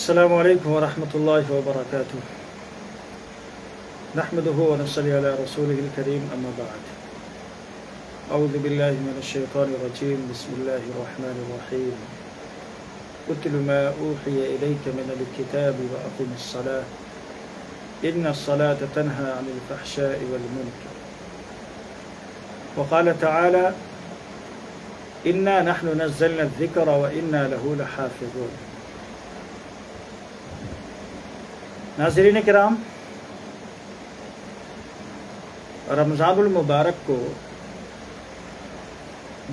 السلام علیکم ورحمۃ اللہ وبرکاتہ نحمده ونصلی علی رسوله الکریم اما بعد اعوذ باللہ من الشیطان الرجیم بسم اللہ الرحمن الرحیم اتل ما اوحی الیک من الکتاب واقم الصلاة ان الصلاة تنہی عن الفحشاء والمنکر وقال تعالی انا نحن نزلنا الذکر وانا له لحافظون۔ ناظرین کرام، رمضان المبارک کو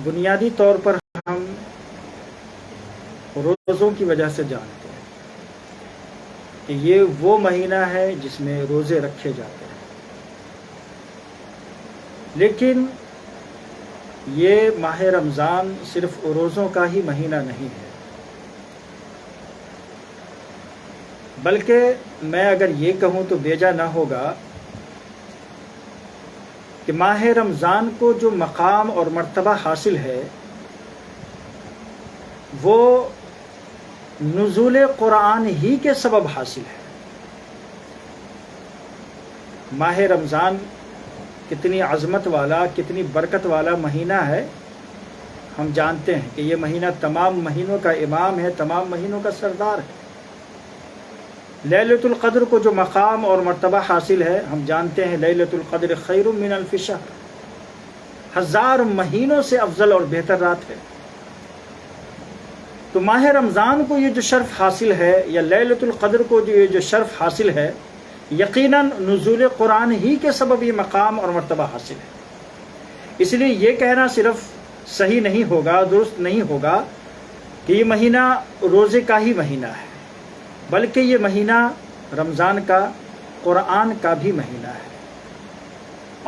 بنیادی طور پر ہم روزوں کی وجہ سے جانتے ہیں کہ یہ وہ مہینہ ہے جس میں روزے رکھے جاتے ہیں، لیکن یہ ماہ رمضان صرف روزوں کا ہی مہینہ نہیں ہے، بلکہ میں اگر یہ کہوں تو بیجا نہ ہوگا کہ ماہ رمضان کو جو مقام اور مرتبہ حاصل ہے وہ نزول قرآن ہی کے سبب حاصل ہے۔ ماہ رمضان کتنی عظمت والا، کتنی برکت والا مہینہ ہے، ہم جانتے ہیں کہ یہ مہینہ تمام مہینوں کا امام ہے، تمام مہینوں کا سردار ہے۔ لیلۃ القدر کو جو مقام اور مرتبہ حاصل ہے، ہم جانتے ہیں لیلۃ القدر خیر من الف شہر، 1000 مہینوں سے افضل اور بہتر رات ہے۔ تو ماہ رمضان کو یہ جو شرف حاصل ہے، یا لیلۃ القدر کو یہ جو شرف حاصل ہے، یقیناً نزول قرآن ہی کے سبب یہ مقام اور مرتبہ حاصل ہے۔ اس لیے یہ کہنا صرف صحیح نہیں ہوگا، درست نہیں ہوگا کہ یہ مہینہ روزے کا ہی مہینہ ہے، بلکہ یہ مہینہ رمضان کا، قرآن کا بھی مہینہ ہے،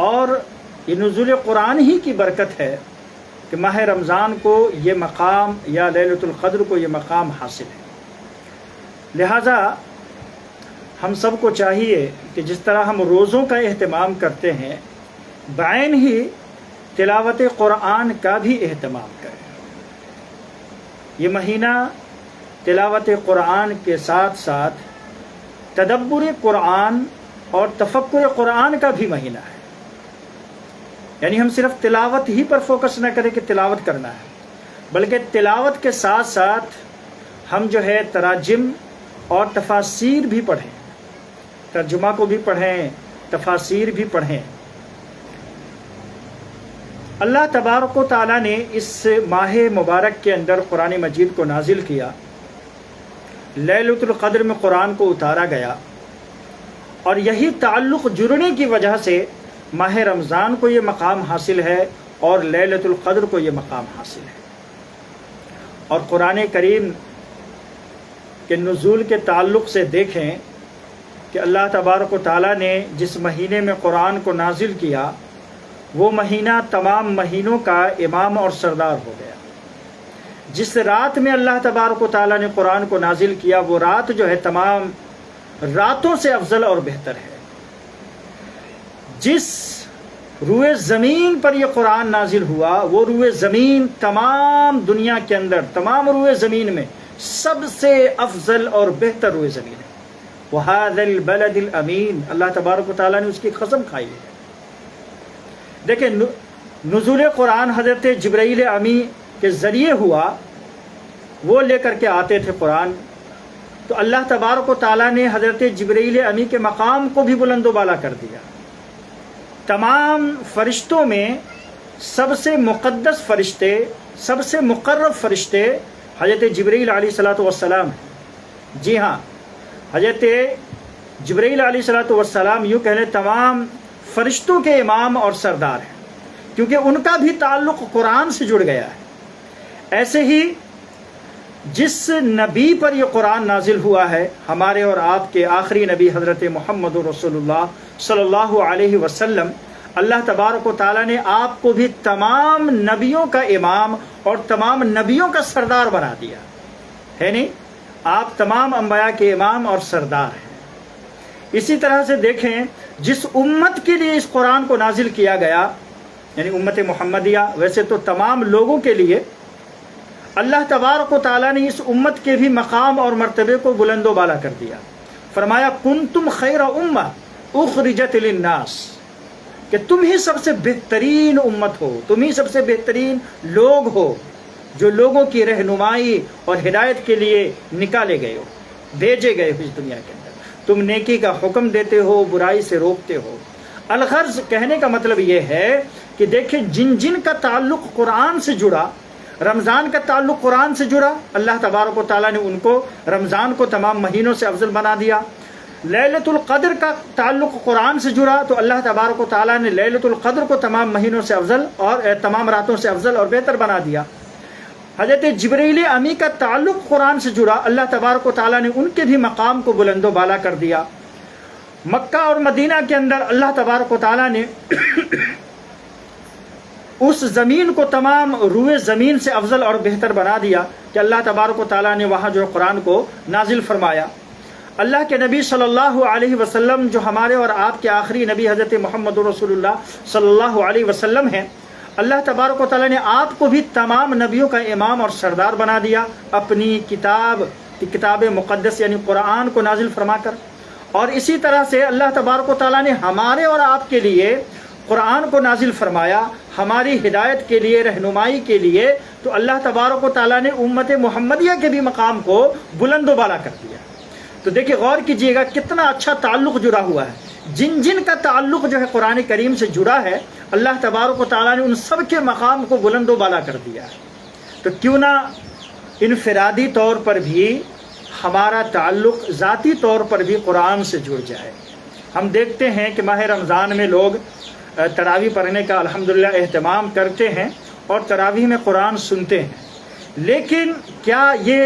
اور یہ نزول قرآن ہی کی برکت ہے کہ ماہ رمضان کو یہ مقام، یا لیلۃ القدر کو یہ مقام حاصل ہے۔ لہٰذا ہم سب کو چاہیے کہ جس طرح ہم روزوں کا اہتمام کرتے ہیں، بعین ہی تلاوت قرآن کا بھی اہتمام کریں۔ یہ مہینہ تلاوت قرآن کے ساتھ ساتھ تدبر قرآن اور تفکر قرآن کا بھی مہینہ ہے، یعنی ہم صرف تلاوت ہی پر فوکس نہ کریں کہ تلاوت کرنا ہے، بلکہ تلاوت کے ساتھ ساتھ ہم جو ہے تراجم اور تفاسیر بھی پڑھیں، ترجمہ کو بھی پڑھیں، تفاسیر بھی پڑھیں۔ اللہ تبارک و تعالیٰ نے اس ماہ مبارک کے اندر قرآن مجید کو نازل کیا، لیلۃ القدر میں قرآن کو اتارا گیا، اور یہی تعلق جڑنے کی وجہ سے ماہ رمضان کو یہ مقام حاصل ہے اور لیلۃ القدر کو یہ مقام حاصل ہے۔ اور قرآن کریم کے نزول کے تعلق سے دیکھیں کہ اللہ تبارک و تعالیٰ نے جس مہینے میں قرآن کو نازل کیا، وہ مہینہ تمام مہینوں کا امام اور سردار ہو گیا۔ جس رات میں اللہ تبارک و تعالیٰ نے قرآن کو نازل کیا، وہ رات جو ہے تمام راتوں سے افضل اور بہتر ہے۔ جس روئے زمین پر یہ قرآن نازل ہوا، وہ روئے زمین تمام دنیا کے اندر، تمام روئے زمین میں سب سے افضل اور بہتر روئے زمین ہے۔ وَهَذَا الْبَلَدِ الْأَمِينَ، اللہ تبارک و تعالیٰ نے اس کی قسم کھائی ہے۔ دیکھیں، نزول قرآن حضرت جبرائیل امی کے ذریعے ہوا، وہ لے کر کے آتے تھے قرآن، تو اللہ تبارک و تعالیٰ نے حضرت جبرائیل امی کے مقام کو بھی بلند و بالا کر دیا۔ تمام فرشتوں میں سب سے مقدس فرشتے، سب سے مقرب فرشتے حضرت جبرائیل علیہ الصلوۃ والسلام ہیں۔ جی ہاں، حضرت جبرائیل علیہ الصلوۃ والسلام یوں کہہ لیں تمام فرشتوں کے امام اور سردار ہیں، کیونکہ ان کا بھی تعلق قرآن سے جڑ گیا ہے۔ ایسے ہی جس نبی پر یہ قرآن نازل ہوا ہے، ہمارے اور آپ کے آخری نبی حضرت محمد رسول اللہ صلی اللہ علیہ وسلم، اللہ تبارک و تعالیٰ نے آپ کو بھی تمام نبیوں کا امام اور تمام نبیوں کا سردار بنا دیا ہے، نہیں؟ آپ تمام انبیاء کے امام اور سردار ہیں۔ اسی طرح سے دیکھیں، جس امت کے لیے اس قرآن کو نازل کیا گیا، یعنی امت محمدیہ، ویسے تو تمام لوگوں کے لیے اللہ تبارک و تعالیٰ نے اس امت کے بھی مقام اور مرتبے کو بلند و بالا کر دیا. فرمایا کنتم خیر امہ اخرجت للناس، کہ تم ہی سب سے بہترین امت ہو، تم ہی سب سے بہترین لوگ ہو جو لوگوں کی رہنمائی اور ہدایت کے لیے نکالے گئے ہو، بھیجے گئے ہو اس دنیا کے اندر. تم نیکی کا حکم دیتے ہو، برائی سے روکتے ہو. الغرض کہنے کا مطلب یہ ہے کہ دیکھیں جن جن کا تعلق قرآن سے جڑا، رمضان کا تعلق قرآن سے جڑا، اللہ تبارک و تعالیٰ نے ان کو رمضان کو تمام مہینوں سے افضل بنا دیا. لیلۃ القدر کا تعلق قرآن سے جڑا تو اللہ تبارک و تعالیٰ نے لیلۃ القدر کو تمام مہینوں سے افضل اور تمام راتوں سے افضل اور بہتر بنا دیا. حضرت جبرائیل امی کا تعلق قرآن سے جڑا، اللہ تبارک و تعالیٰ نے ان کے بھی مقام کو بلند و بالا کر دیا. مکہ اور مدینہ کے اندر اللہ تبارک و تعالیٰ نے اس زمین کو تمام روئے زمین سے افضل اور بہتر بنا دیا کہ اللہ تبارک و تعالیٰ نے وہاں جو قرآن کو نازل فرمایا. اللہ کے نبی صلی اللہ علیہ وسلم جو ہمارے اور آپ کے آخری نبی حضرت محمد رسول اللہ صلی اللہ علیہ وسلم ہیں، اللہ تبارک و تعالیٰ نے آپ کو بھی تمام نبیوں کا امام اور سردار بنا دیا اپنی کتاب مقدس یعنی قرآن کو نازل فرما کر. اور اسی طرح سے اللہ تبارک و تعالیٰ نے ہمارے اور آپ کے لیے قرآن کو نازل فرمایا ہماری ہدایت کے لیے، رہنمائی کے لیے. تو اللہ تبارک و تعالیٰ نے امت محمدیہ کے بھی مقام کو بلند و بالا کر دیا. تو دیکھیں غور کیجئے گا کتنا اچھا تعلق جڑا ہوا ہے. جن جن کا تعلق جو ہے قرآن کریم سے جڑا ہے، اللہ تبارک و تعالیٰ نے ان سب کے مقام کو بلند و بالا کر دیا ہے. تو کیوں نہ انفرادی طور پر بھی ہمارا تعلق ذاتی طور پر بھی قرآن سے جڑ جائے. ہم دیکھتے ہیں کہ ماہ رمضان میں لوگ تراویح پڑھنے کا الحمدللہ اہتمام کرتے ہیں اور تراویح میں قرآن سنتے ہیں. لیکن کیا یہ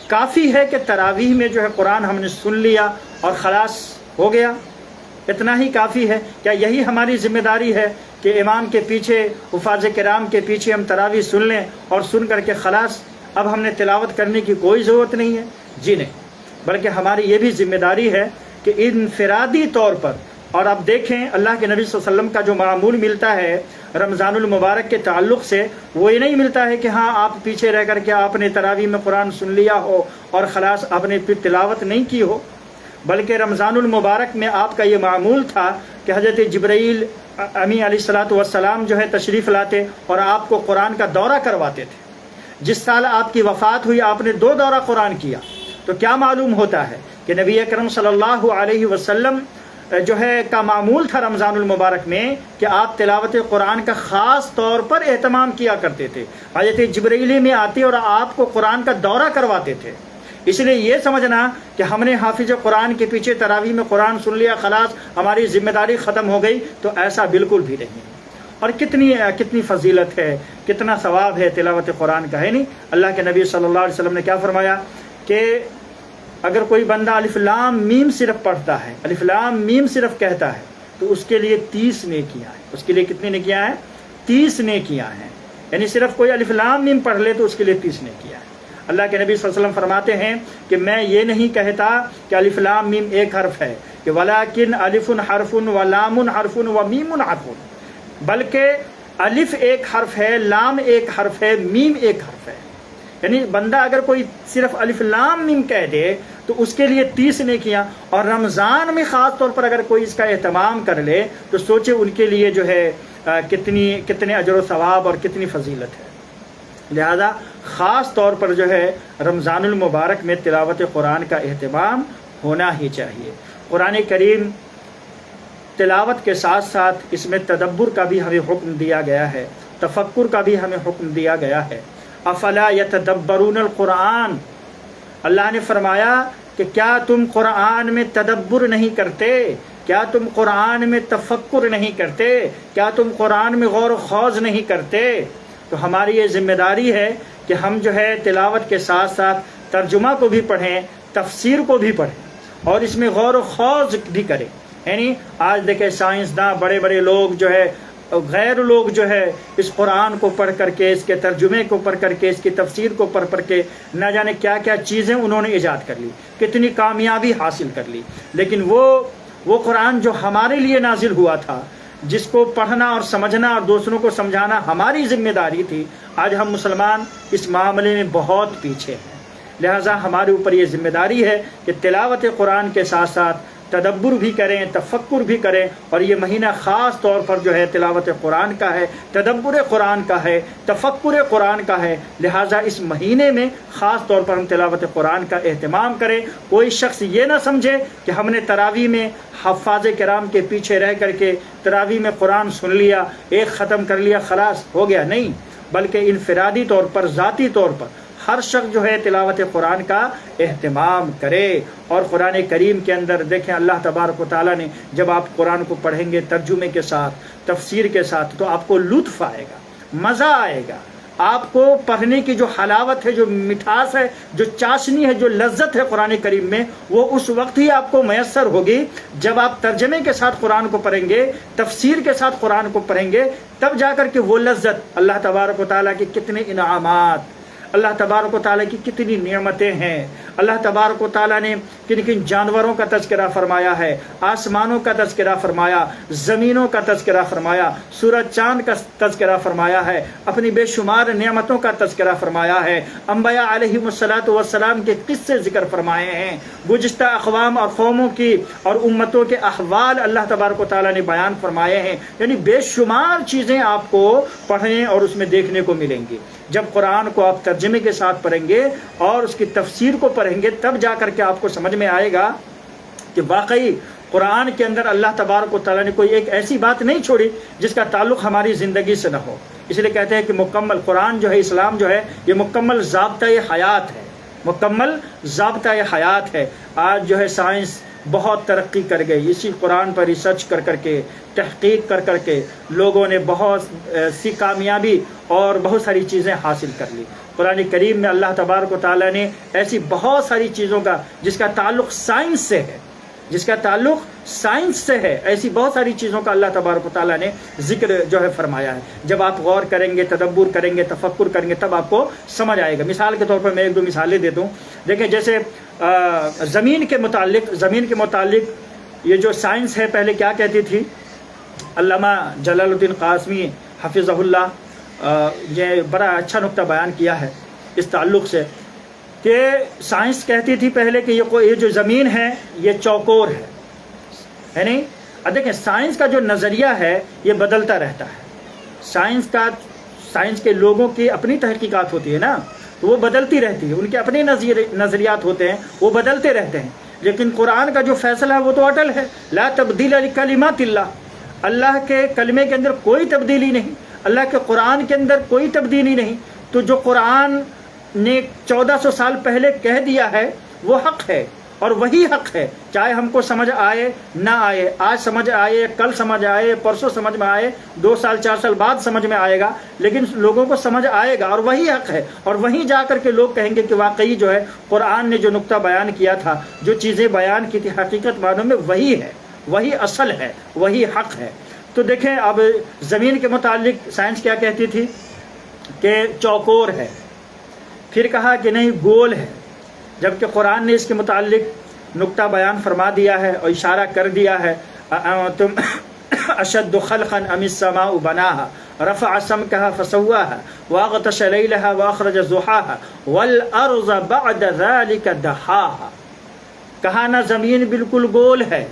کافی ہے کہ تراویح میں جو ہے قرآن ہم نے سن لیا اور خلاص ہو گیا؟ اتنا ہی کافی ہے؟ کیا یہی ہماری ذمہ داری ہے کہ امام کے پیچھے، حفاظ کرام کے پیچھے ہم تراویح سن لیں اور سن کر کے خلاص، اب ہم نے تلاوت کرنے کی کوئی ضرورت نہیں ہے؟ جی نہیں، بلکہ ہماری یہ بھی ذمہ داری ہے کہ انفرادی طور پر. اور اب دیکھیں اللہ کے نبی صلی اللہ علیہ وسلم کا جو معمول ملتا ہے رمضان المبارک کے تعلق سے، وہ یہ نہیں ملتا ہے کہ ہاں آپ پیچھے رہ کر کے آپ نے تراویح میں قرآن سن لیا ہو اور خلاص آپ نے پھر تلاوت نہیں کی ہو. بلکہ رمضان المبارک میں آپ کا یہ معمول تھا کہ حضرت جبرائیل امی علیہ الصلاۃ والسلام جو ہے تشریف لاتے اور آپ کو قرآن کا دورہ کرواتے تھے. جس سال آپ کی وفات ہوئی آپ نے 2 دورہ قرآن کیا. تو کیا معلوم ہوتا ہے کہ نبی اکرم صلی اللہ علیہ وسلم جو ہے کا معمول تھا رمضان المبارک میں کہ آپ تلاوت قرآن کا خاص طور پر اہتمام کیا کرتے تھے. حضرت جبرائیل میں آتے اور آپ کو قرآن کا دورہ کرواتے تھے. اس لیے یہ سمجھنا کہ ہم نے حافظ قرآن کے پیچھے تراویح میں قرآن سن لیا خلاص ہماری ذمہ داری ختم ہو گئی، تو ایسا بالکل بھی نہیں. اور کتنی فضیلت ہے، کتنا ثواب ہے تلاوت قرآن کا، ہے نہیں؟ اللہ کے نبی صلی اللہ علیہ وسلم نے کیا فرمایا کہ اگر کوئی بندہ الف لام میم صرف پڑھتا ہے، الف لام میم صرف کہتا ہے، تو اس کے لیے 30 نیکیاں ہیں. اس کے لیے کتنی نیکیاں ہیں؟ 30 نیکیاں ہیں. یعنی صرف کوئی الف لام میم پڑھ لے تو اس کے لیے 30 نیکیاں ہیں. اللہ کے نبی صلی اللہ علیہ وسلم فرماتے ہیں کہ میں یہ نہیں کہتا کہ الف لام میم ایک حرف ہے، کہ ولیکن الف حرف و لام حرف و میم حرف، بلکہ الف ایک حرف ہے، لام ایک حرف ہے، میم ایک حرف ہے. یعنی بندہ اگر کوئی صرف الف لام میم کہہ دے تو اس کے لیے 30 نیکیاں. اور رمضان میں خاص طور پر اگر کوئی اس کا اہتمام کر لے تو سوچے ان کے لیے جو ہے کتنے اجر و ثواب اور کتنی فضیلت ہے. لہذا خاص طور پر جو ہے رمضان المبارک میں تلاوت قرآن کا اہتمام ہونا ہی چاہیے. قرآن کریم تلاوت کے ساتھ ساتھ اس میں تدبر کا بھی ہمیں حکم دیا گیا ہے، تفکر کا بھی ہمیں حکم دیا گیا ہے. افلا یتدبرون القرآن، اللہ نے فرمایا کہ کیا تم قرآن میں تدبر نہیں کرتے؟ کیا تم قرآن میں تفکر نہیں کرتے؟ کیا تم قرآن میں غور و خوض نہیں کرتے؟ تو ہماری یہ ذمہ داری ہے کہ ہم جو ہے تلاوت کے ساتھ ساتھ ترجمہ کو بھی پڑھیں، تفسیر کو بھی پڑھیں اور اس میں غور و خوض بھی کریں. یعنی آج دیکھیں سائنسداں بڑے بڑے لوگ جو ہے، غیر لوگ جو ہے اس قرآن کو پڑھ کر کے، اس کے ترجمے کو پڑھ کر کے، اس کی تفسیر کو پڑھ کے نہ جانے کیا کیا چیزیں انہوں نے ایجاد کر لی، کتنی کامیابی حاصل کر لی. لیکن وہ قرآن جو ہمارے لیے نازل ہوا تھا، جس کو پڑھنا اور سمجھنا اور دوسروں کو سمجھانا ہماری ذمہ داری تھی، آج ہم مسلمان اس معاملے میں بہت پیچھے ہیں۔ لہٰذا ہمارے اوپر یہ ذمہ داری ہے کہ تلاوت قرآن کے ساتھ ساتھ تدبر بھی کریں، تفکر بھی کریں، اور یہ مہینہ خاص طور پر جو ہے تلاوت قرآن کا ہے، تدبر قرآن کا ہے، تفکر قرآن کا ہے۔ لہٰذا اس مہینے میں خاص طور پر ہم تلاوت قرآن کا اہتمام کریں۔ کوئی شخص یہ نہ سمجھے کہ ہم نے تراویح میں حفاظ کرام کے پیچھے رہ کر کے تراویح میں قرآن سن لیا، ایک ختم کر لیا، خلاص ہو گیا، نہیں، بلکہ انفرادی طور پر، ذاتی طور پر ہر شخص جو ہے تلاوت قرآن کا اہتمام کرے۔ اور قرآن کریم کے اندر دیکھیں اللہ تبارک و تعالیٰ نے جب آپ قرآن کو پڑھیں گے ترجمے کے ساتھ، تفسیر کے ساتھ، تو آپ کو لطف آئے گا، مزہ آئے گا۔ آپ کو پڑھنے کی جو حلاوت ہے، جو مٹھاس ہے، جو چاشنی ہے، جو لذت ہے قرآن کریم میں، وہ اس وقت ہی آپ کو میسر ہوگی جب آپ ترجمے کے ساتھ قرآن کو پڑھیں گے، تفسیر کے ساتھ قرآن کو پڑھیں گے، تب جا کر کے وہ لذت، اللہ تبارک و تعالیٰ کے کتنے انعامات، اللہ تبارک و تعالیٰ کی کتنی نعمتیں ہیں۔ اللہ تبارک و تعالیٰ نے کن کن جانوروں کا تذکرہ فرمایا ہے، آسمانوں کا تذکرہ فرمایا، زمینوں کا تذکرہ فرمایا، سورج چاند کا تذکرہ فرمایا ہے، اپنی بے شمار نعمتوں کا تذکرہ فرمایا ہے، انبیاء علیہم الصلاۃ والسلام کے قصے ذکر فرمائے ہیں، گزشتہ اقوام اور قوموں کی اور امتوں کے احوال اللہ تبارک و تعالیٰ نے بیان فرمائے ہیں۔ یعنی بے شمار چیزیں آپ کو پڑھنے اور اس میں دیکھنے کو ملیں گی۔ جب قرآن کو آپ ترجمے کے ساتھ پڑھیں گے اور اس کی تفسیر کو پڑھیں گے، تب جا کر کے آپ کو سمجھ میں آئے گا کہ واقعی قرآن کے اندر اللہ تبارک و تعالیٰ نے کوئی ایک ایسی بات نہیں چھوڑی جس کا تعلق ہماری زندگی سے نہ ہو۔ اس لیے کہتے ہیں کہ مکمل قرآن جو ہے، اسلام جو ہے، یہ مکمل ضابطۂ حیات ہے، مکمل ضابطۂ حیات ہے۔ آج جو ہے سائنس بہت ترقی کر گئی، اسی قرآن پر ریسرچ کر کر کے، تحقیق کر کر کے لوگوں نے بہت سی کامیابی اور بہت ساری چیزیں حاصل کر لی۔ قرآن کریم میں اللہ تبارک و تعالیٰ نے ایسی بہت ساری چیزوں کا جس کا تعلق سائنس سے ہے، جس کا تعلق سائنس سے ہے، ایسی بہت ساری چیزوں کا اللہ تبارک و تعالیٰ نے ذکر جو ہے فرمایا ہے۔ جب آپ غور کریں گے، تدبر کریں گے، تفکر کریں گے، تب آپ کو سمجھ آئے گا۔ مثال کے طور پر میں ایک دو مثالیں دیتا ہوں۔ دیکھیں جیسے زمین کے متعلق یہ جو سائنس ہے پہلے کیا کہتی تھی، علامہ جلال الدین قاسمی حفظہ اللہ یہ بڑا اچھا نقطہ بیان کیا ہے اس تعلق سے، کہ سائنس کہتی تھی پہلے کہ یہ جو زمین ہے یہ چوکور ہے نہیں؟ اب دیکھیں سائنس کا جو نظریہ ہے یہ بدلتا رہتا ہے۔ سائنس کے لوگوں کی اپنی تحقیقات ہوتی ہے نا، تو وہ بدلتی رہتی ہے، ان کے اپنے نظریات ہوتے ہیں، وہ بدلتے رہتے ہیں۔ لیکن قرآن کا جو فیصلہ ہے وہ تو اٹل ہے، لا تبدیل لکلمات اللہ، اللہ کے کلمے کے اندر کوئی تبدیلی نہیں، اللہ کے قرآن کے اندر کوئی تبدیلی نہیں۔ تو جو قرآن نے 1400 سال پہلے کہہ دیا ہے وہ حق ہے، اور وہی حق ہے، چاہے ہم کو سمجھ آئے نہ آئے، آج سمجھ آئے، کل سمجھ آئے، پرسوں سمجھ میں آئے، 2 سال 4 سال بعد سمجھ میں آئے گا، لیکن لوگوں کو سمجھ آئے گا، اور وہی حق ہے۔ اور وہیں جا کر کے لوگ کہیں گے کہ واقعی جو ہے قرآن نے جو نقطہ بیان کیا تھا، جو چیزیں بیان کی تھی، حقیقت معنوں میں وہی ہے، وہی اصل ہے، وہی حق ہے۔ تو دیکھیں اب زمین کے متعلق سائنس کیا کہتی تھی کہ چوکور ہے، پھر کہا کہ نہیں گول ہے، جبکہ قرآن نے اس کے متعلق نقطہ بیان فرما دیا ہے اور اشارہ کر دیا ہے، تم اشد خلقا ام السماء بناها رفع سمكها فسواها واغطش ليلها واخرج ضحاها والارض بعد ذلك دحاها۔ کہا نہ زمین بالکل گول ہے،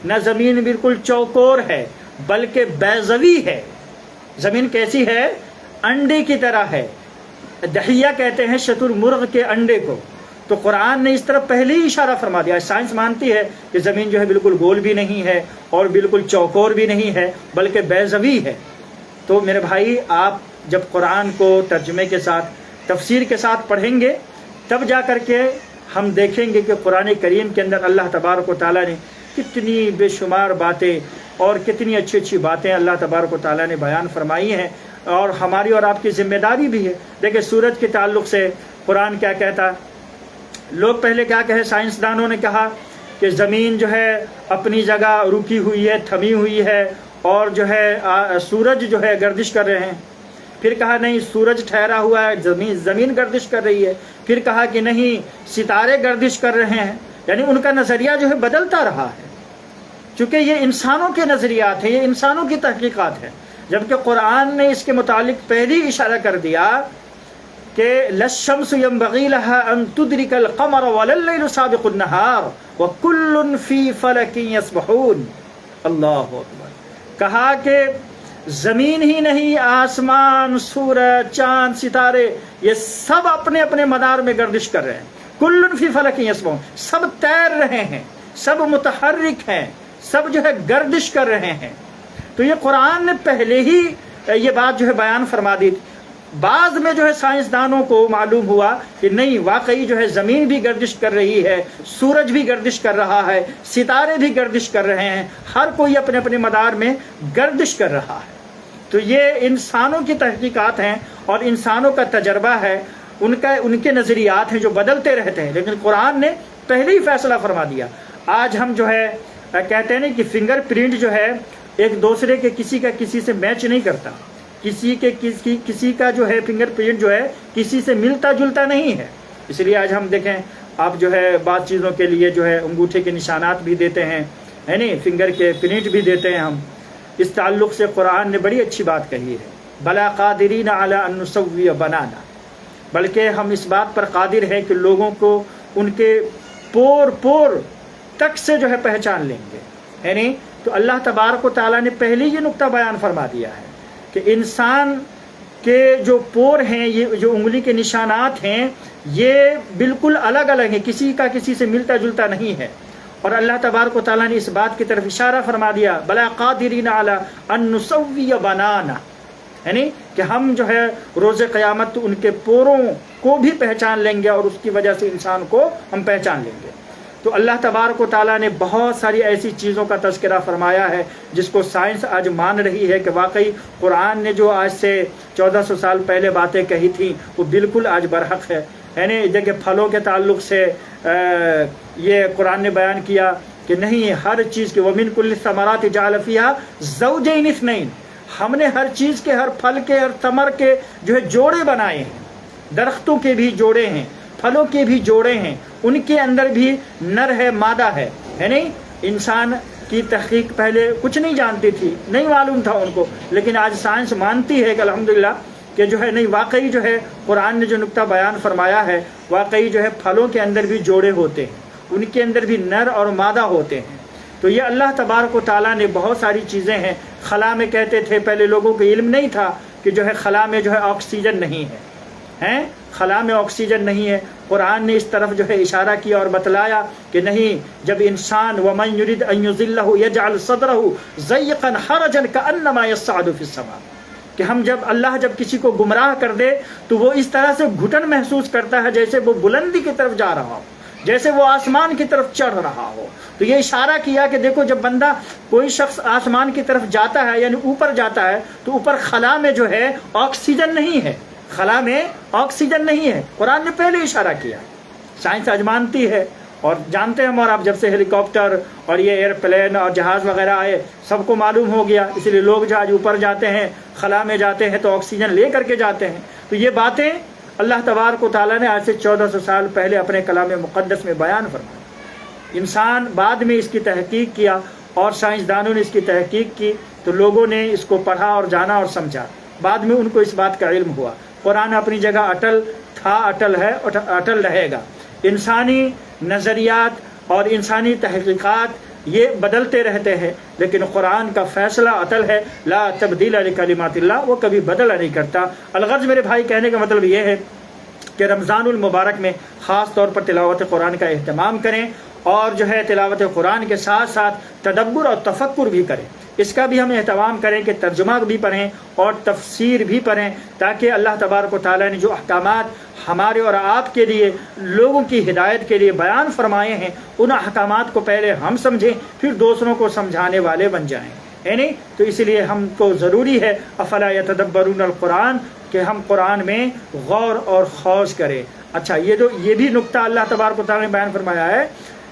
نہ زمین بالکل چوکور ہے، بلکہ بیضوی ہے۔ زمین کیسی ہے؟ انڈے کی طرح ہے۔ دحیہ کہتے ہیں شتر مرغ کے انڈے کو۔ تو قرآن نے اس طرف پہلے ہی اشارہ فرما دیا۔ سائنس مانتی ہے کہ زمین جو ہے بالکل گول بھی نہیں ہے اور بالکل چوکور بھی نہیں ہے، بلکہ بیضوی ہے۔ تو میرے بھائی، آپ جب قرآن کو ترجمے کے ساتھ، تفسیر کے ساتھ پڑھیں گے، تب جا کر کے ہم دیکھیں گے کہ قرآن کریم کے اندر اللہ تبارک و تعالیٰ نے کتنی بے شمار باتیں اور کتنی اچھی اچھی باتیں اللہ تبارک و تعالیٰ نے بیان فرمائی ہیں، اور ہماری اور آپ کی ذمہ داری بھی ہے۔ دیکھیں سورج کے تعلق سے قرآن کیا کہتا، لوگ پہلے کیا کہے، سائنسدانوں نے کہا کہ زمین جو ہے اپنی جگہ رکی ہوئی ہے، تھمی ہوئی ہے، اور جو ہے سورج جو ہے گردش کر رہے ہیں۔ پھر کہا نہیں سورج ٹھہرا ہوا ہے، زمین گردش کر رہی ہے۔ پھر کہا کہ نہیں ستارے گردش کر رہے ہیں۔ یعنی ان کا نظریہ جو ہے بدلتا رہا ہے۔ چونکہ یہ انسانوں کے نظریات ہیں، یہ انسانوں کی تحقیقات ہیں، جبکہ قرآن نے اس کے متعلق پہلے ہی اشارہ کر دیا کہ لَلشَّمْسُ يَنبَغِي لَهَا أَن تُدْرِكَ الْقَمَرَ وَلَا اللَّيْلُ سَابِقُ النَّهَارِ وَكُلٌّ فِي فَلَكٍ يَسْبَحُونَ۔ اللہ اکبر۔ کہا کہ زمین ہی نہیں، آسمان، سورج، چاند، ستارے، یہ سب اپنے اپنے مدار میں گردش کر رہے ہیں۔ کل فی فلک یسبحون، سب تیر رہے ہیں، سب متحرک ہیں، سب جو ہے گردش کر رہے ہیں۔ تو یہ قرآن نے پہلے ہی یہ بات جو ہے بیان فرما دی۔ بعض میں جو ہے سائنسدانوں کو معلوم ہوا کہ نہیں، واقعی جو ہے زمین بھی گردش کر رہی ہے، سورج بھی گردش کر رہا ہے، ستارے بھی گردش کر رہے ہیں، ہر کوئی اپنے اپنے مدار میں گردش کر رہا ہے۔ تو یہ انسانوں کی تحقیقات ہیں اور انسانوں کا تجربہ ہے، ان کے نظریات ہیں جو بدلتے رہتے ہیں، لیکن قرآن نے پہلے ہی فیصلہ فرما دیا۔ آج ہم جو ہے کہتے ہیں کہ فنگر پرنٹ جو ہے ایک دوسرے کے کسی کا کسی سے میچ نہیں کرتا، کسی کا جو ہے فنگر پرنٹ جو ہے کسی سے ملتا جلتا نہیں ہے۔ اس لیے آج ہم دیکھیں، آپ جو ہے بعض چیزوں کے لیے جو ہے انگوٹھے کے نشانات بھی دیتے ہیں، ہے نہیں، فنگر کے پرنٹ بھی دیتے ہیں ہم۔ اس تعلق سے قرآن نے بڑی اچھی بات کہی ہے، بلا قادرین علی ان نسوی بنانا، بلکہ ہم اس بات پر قادر ہیں کہ لوگوں کو ان کے پور پور تک سے جو ہے پہچان لیں گے، ہے نہیں۔ تو اللہ تبارک و تعالیٰ نے پہلے یہ نقطہ بیان فرما دیا ہے کہ انسان کے جو پور ہیں، یہ جو انگلی کے نشانات ہیں، یہ بالکل الگ الگ ہیں، کسی کا کسی سے ملتا جلتا نہیں ہے۔ اور اللہ تبارک و تعالیٰ نے اس بات کی طرف اشارہ فرما دیا، بلا قادرین علی ان نسوی بنانا، یعنی کہ ہم جو ہے روز قیامت ان کے پوروں کو بھی پہچان لیں گے اور اس کی وجہ سے انسان کو ہم پہچان لیں گے۔ تو اللہ تبارک و تعالیٰ نے بہت ساری ایسی چیزوں کا تذکرہ فرمایا ہے جس کو سائنس آج مان رہی ہے کہ واقعی قرآن نے جو آج سے 1400 سال پہلے باتیں کہی تھیں وہ بالکل آج برحق ہے۔ یعنی دیکھیں پھلوں کے تعلق سے یہ قرآن نے بیان کیا کہ نہیں، ہر چیز کے وَمِن كُلِّ الثَّمَرَاتِ جَعَلَ فِيهَا زَوْجَيْنِ اثْنَيْنِ، ہم نے ہر چیز کے، ہر پھل کے، ہر ثمر کے جو ہے جوڑے بنائے ہیں، درختوں کے بھی جوڑے ہیں، پھلوں کے بھی جوڑے ہیں، ان کے اندر بھی نر ہے، مادہ ہے نہیں۔ انسان کی تحقیق پہلے کچھ نہیں جانتی تھی، نہیں معلوم تھا ان کو، لیکن آج سائنس مانتی ہے کہ الحمدللہ کہ جو ہے نہیں، واقعی جو ہے قرآن نے جو نقطہ بیان فرمایا ہے، واقعی جو ہے پھلوں کے اندر بھی جوڑے ہوتے ہیں، ان کے اندر بھی نر اور مادہ ہوتے ہیں۔ تو یہ اللہ تبارک و تعالیٰ نے بہت ساری چیزیں ہیں۔ خلا میں کہتے تھے پہلے لوگوں کو علم نہیں تھا کہ جو ہے خلا میں جو ہے آکسیجن نہیں ہے، خلا میں آکسیجن نہیں ہے۔ قرآن نے اس طرف جو ہے اشارہ کیا اور بتلایا کہ نہیں، جب انسان وَمَن يُرِدْ أَن يُضِلَّهُ يَجْعَلْ صَدْرَهُ ضَيِّقًا حَرَجًا كَأَنَّمَا يَصَّعَدُ فِي السَّمَاءِ، کہ ہم اللہ جب کسی کو گمراہ کر دے تو وہ اس طرح سے گھٹن محسوس کرتا ہے جیسے وہ بلندی کی طرف جا رہا ہو، جیسے وہ آسمان کی طرف چڑھ رہا ہو۔ تو یہ اشارہ کیا کہ دیکھو، جب بندہ کوئی شخص آسمان کی طرف جاتا ہے، یعنی اوپر جاتا ہے، تو اوپر خلا میں جو ہے آکسیجن نہیں ہے، خلا میں آکسیجن نہیں ہے۔ قرآن نے پہلے اشارہ کیا، سائنس آج مانتی ہے اور جانتے ہیں ہم، اور اب جب سے ہیلی کاپٹر اور یہ ایئر پلین اور جہاز وغیرہ آئے سب کو معلوم ہو گیا، اس لیے لوگ جو آج اوپر جاتے ہیں، خلا میں جاتے ہیں تو آکسیجن لے کر کے جاتے ہیں۔ تو یہ باتیں اللہ تبارک و تعالیٰ نے آج سے 1400 سال پہلے اپنے کلام مقدس میں بیان فرمایا۔ انسان بعد میں اس کی تحقیق کیا اور سائنسدانوں نے اس کی تحقیق کی، تو لوگوں نے اس کو پڑھا اور جانا اور سمجھا، بعد میں ان کو اس بات کا علم ہوا۔ قرآن اپنی جگہ اٹل تھا، اٹل ہے اور اٹل رہے گا۔ انسانی نظریات اور انسانی تحقیقات یہ بدلتے رہتے ہیں، لیکن قرآن کا فیصلہ اٹل ہے، لا تبدیل لکلمات اللہ، وہ کبھی بدل نہیں کرتا۔ الغرض میرے بھائی کہنے کا مطلب یہ ہے کہ رمضان المبارک میں خاص طور پر تلاوت قرآن کا اہتمام کریں، اور جو ہے تلاوت قرآن کے ساتھ ساتھ تدبر اور تفکر بھی کریں، اس کا بھی ہم اہتمام کریں کہ ترجمہ بھی پڑھیں اور تفسیر بھی پڑھیں، تاکہ اللہ تبارک و تعالیٰ نے جو احکامات ہمارے اور آپ کے لیے، لوگوں کی ہدایت کے لیے بیان فرمائے ہیں، ان احکامات کو پہلے ہم سمجھیں، پھر دوسروں کو سمجھانے والے بن جائیں، ہے نہیں۔ تو اس لیے ہم کو ضروری ہے افلا یتدبرون القرآن، کہ ہم قرآن میں غور اور خوض کریں۔ اچھا، یہ بھی نقطہ اللہ تبارک و تعالیٰ نے بیان فرمایا ہے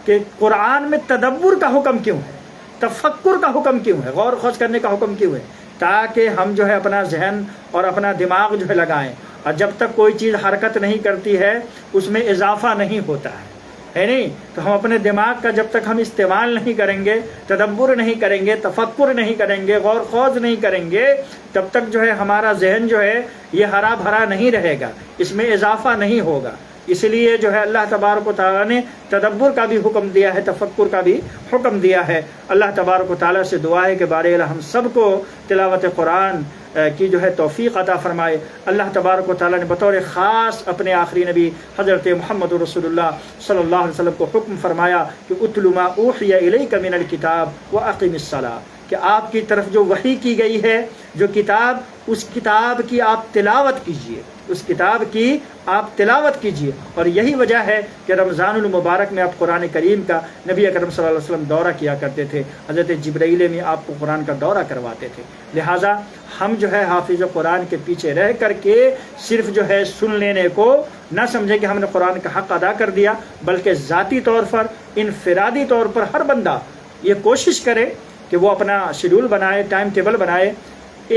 کہ قرآن میں تدبر کا حکم کیوں ہے، تفکر کا حکم کیوں ہے، غور خوض کرنے کا حکم کیوں ہے، تاکہ ہم جو ہے اپنا ذہن اور اپنا دماغ جو ہے لگائیں، اور جب تک کوئی چیز حرکت نہیں کرتی ہے اس میں اضافہ نہیں ہوتا ہے نہیں. تو ہم اپنے دماغ کا جب تک ہم استعمال نہیں کریں گے، تدبر نہیں کریں گے، تفکر نہیں کریں گے، غور خوض نہیں کریں گے، تب تک جو ہے ہمارا ذہن جو ہے یہ ہرا بھرا نہیں رہے گا، اس میں اضافہ نہیں ہوگا. اس لیے جو ہے اللہ تبارک و تعالیٰ نے تدبر کا بھی حکم دیا ہے، تفکر کا بھی حکم دیا ہے. اللہ تبارک و تعالیٰ سے دعا ہے کہ بارے الہ ہم سب کو تلاوت قرآن کی جو ہے توفیق عطا فرمائے. اللہ تبارک و تعالیٰ نے بطور خاص اپنے آخری نبی حضرت محمد رسول اللہ صلی اللہ علیہ وسلم کو حکم فرمایا کہ اتل ما اوحی الیک من الکتاب واقم الصلاۃ، کہ آپ کی طرف جو وحی کی گئی ہے، جو کتاب، اس کتاب کی آپ تلاوت کیجئے، اس کتاب کی آپ تلاوت کیجئے. اور یہی وجہ ہے کہ رمضان المبارک میں آپ قرآن کریم کا نبی اکرم صلی اللہ علیہ وسلم دورہ کیا کرتے تھے. حضرت جبرائیل میں آپ کو قرآن کا دورہ کرواتے تھے. لہٰذا ہم جو ہے حافظ قرآن کے پیچھے رہ کر کے صرف جو ہے سن لینے کو نہ سمجھیں کہ ہم نے قرآن کا حق ادا کر دیا، بلکہ ذاتی طور پر، انفرادی طور پر ہر بندہ یہ کوشش کرے کہ وہ اپنا شیڈول بنائے، ٹائم ٹیبل بنائے،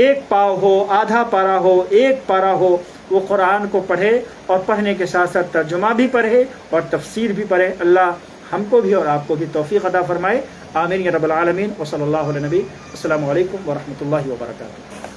ایک پاؤ ہو، آدھا پارہ ہو، ایک پارہ ہو، وہ قرآن کو پڑھے، اور پڑھنے کے ساتھ ساتھ ترجمہ بھی پڑھے اور تفسیر بھی پڑھے. اللہ ہم کو بھی اور آپ کو بھی توفیق عطا فرمائے. آمین یا رب العالمین. وصلی اللہ علیہ نبی. السلام علیکم ورحمۃ اللہ وبرکاتہ.